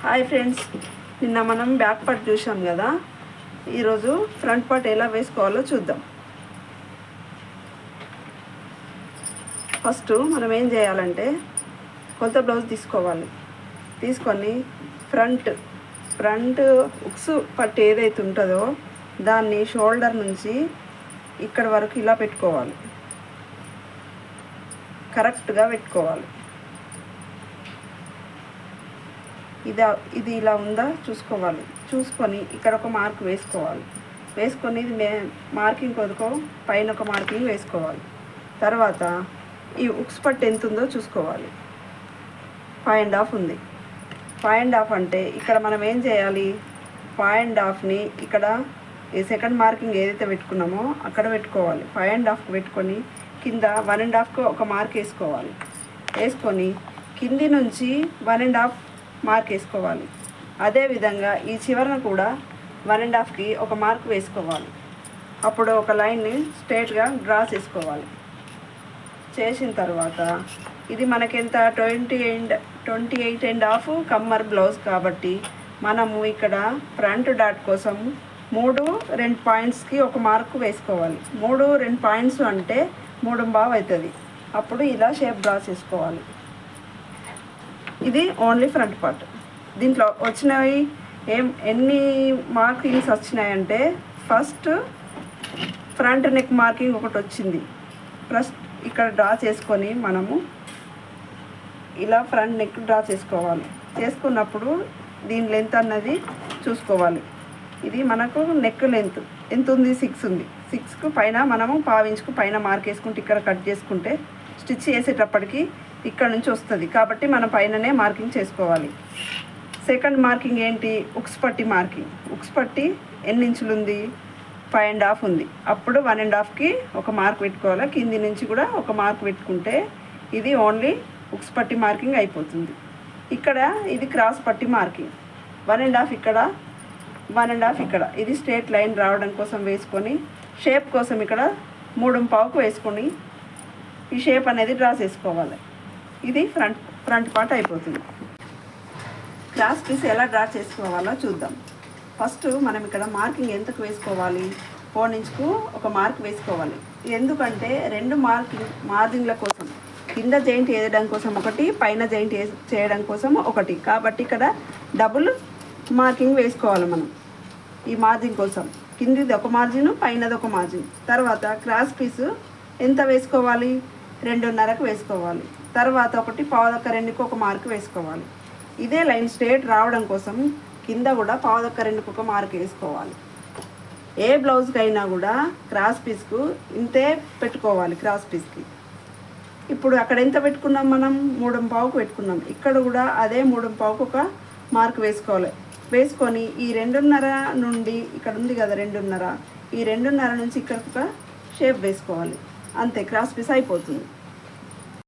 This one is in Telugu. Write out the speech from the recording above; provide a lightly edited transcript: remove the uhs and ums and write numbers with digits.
హాయ్ ఫ్రెండ్స్, నిన్న మనం బ్యాక్ పార్ట్ చూసాం కదా. ఈరోజు ఫ్రంట్ పార్ట్ ఎలా వేసుకోవాలో చూద్దాం. ఫస్ట్ మనం ఏం చేయాలంటే కొత్త బ్లౌజ్ తీసుకోవాలి. తీసుకొని ఫ్రంట్ ఉక్స్ పట్టు ఏదైతే ఉంటుందో దాన్ని షోల్డర్ నుంచి ఇక్కడ వరకు ఇలా పెట్టుకోవాలి. కరెక్ట్గా పెట్టుకోవాలి. ఇది ఇలా ఉందా చూసుకోవాలి. చూసుకొని ఇక్కడ ఒక మార్క్ వేసుకోవాలి. వేసుకొని ఇది మార్కింగ్ కొరకు పైన ఒక మార్కింగ్ వేసుకోవాలి. తర్వాత ఈ ఉక్స్ పట్టు ఎంత ఉందో చూసుకోవాలి. 5.5 ఉంది. 5.5 అంటే ఇక్కడ మనం ఏం చేయాలి, 5.5ని ఇక్కడ ఈ సెకండ్ మార్కింగ్ ఏదైతే పెట్టుకున్నామో అక్కడ పెట్టుకోవాలి. 5.5 పెట్టుకొని కింద 1.5కు ఒక మార్క్ వేసుకోవాలి. వేసుకొని కింది నుంచి 1.5 మార్క్ వేసుకోవాలి. అదేవిధంగా ఈ చివరన కూడా 1.5కి ఒక మార్క్ వేసుకోవాలి. అప్పుడు ఒక లైన్ని స్ట్రైట్గా డ్రా చేసుకోవాలి. చేసిన తర్వాత ఇది మనకెంత 28.5 కమ్మర్ బ్లౌజ్ కాబట్టి మనము ఇక్కడ ఫ్రంట్ డాట్ కోసం 2 పాయింట్స్కి ఒక మార్కు వేసుకోవాలి. 2 పాయింట్స్ అంటే 3.5 అవుతుంది. అప్పుడు ఇలా షేప్ డ్రా చేసుకోవాలి. ఇది ఓన్లీ ఫ్రంట్ పార్ట్. దీంట్లో వచ్చినవి ఎన్ని మార్కింగ్స్ వచ్చినాయంటే ఫస్ట్ ఫ్రంట్ నెక్ మార్కింగ్ ఒకటి వచ్చింది. ఫస్ట్ ఇక్కడ డ్రా చేసుకొని మనము ఇలా ఫ్రంట్ నెక్ డ్రా చేసుకోవాలి. చేసుకున్నప్పుడు దీని లెంత్ అన్నది చూసుకోవాలి. ఇది మనకు నెక్ లెంత్ ఎంత ఉంది, 6 ఉంది. 6కు పైన మనము 1/2 ఇంచుకు పైన మార్క్ వేసుకుంటే ఇక్కడ కట్ చేసుకుంటే స్టిచ్ చేసేటప్పటికి ఇక్కడ నుంచి వస్తుంది. కాబట్టి మనం పైననే మార్కింగ్ చేసుకోవాలి. సెకండ్ మార్కింగ్ ఏంటి, ఉక్స్ పట్టి మార్కింగ్. ఉక్స్ పట్టి ఎన్ని ఇంచులు ఉంది, 5.5 ఉంది. అప్పుడు 1.5కి ఒక మార్క్ పెట్టుకోవాలి. కింది నుంచి కూడా ఒక మార్క్ పెట్టుకుంటే ఇది ఓన్లీ ఉక్స్ పట్టి మార్కింగ్ అయిపోతుంది. ఇక్కడ ఇది క్రాస్ పట్టి మార్కింగ్. 1.5 ఇక్కడ, 1.5 ఇక్కడ. ఇది స్ట్రేట్ లైన్ రావడం కోసం వేసుకొని షేప్ కోసం ఇక్కడ 3.5కు వేసుకొని ఈ షేప్ అనేది డ్రా చేసుకోవాలి. ఇది ఫ్రంట్ పార్ట్ అయిపోతుంది. క్రాస్ పీస్ ఎలా డ్రా చేసుకోవాలో చూద్దాం. ఫస్ట్ మనం ఇక్కడ మార్కింగ్ ఎంతకు వేసుకోవాలి, 4 ఇంచుకు ఒక మార్క్ వేసుకోవాలి. ఎందుకంటే 2 మార్జింగ్ల కోసం, కింద జాయింట్ వేయడం కోసం ఒకటి, పైన జాయింట్ చేయడం కోసం ఒకటి. కాబట్టి ఇక్కడ డబుల్ మార్కింగ్ వేసుకోవాలి మనం. ఈ మార్జిన్ కోసం కిందిది ఒక మార్జిన్, పైనది ఒక మార్జిన్. తర్వాత క్రాస్ పీసు ఎంత వేసుకోవాలి, 2.5కు వేసుకోవాలి. తర్వాత ఒకటి 1/2కు ఒక మార్క్ వేసుకోవాలి. ఇదే లైన్ స్ట్రేట్ రావడం కోసం కింద కూడా 1/2కు ఒక మార్క్ వేసుకోవాలి. ఏ బ్లౌజ్కి అయినా కూడా క్రాస్ పీస్కు ఇంతే పెట్టుకోవాలి. క్రాస్ పీస్కి ఇప్పుడు అక్కడ ఎంత పెట్టుకున్నాం, మనం 3.5కు పెట్టుకున్నాం. ఇక్కడ కూడా అదే 3.5కు ఒక మార్క్ వేసుకోవాలి. వేసుకొని ఈ 2.5 నుండి ఇక్కడ ఉంది కదా 2.5, ఈ 2.5 నుంచి ఇక్కడికి ఒక షేప్ వేసుకోవాలి. అంతే, క్రాస్ పీస్ అయిపోతుంది.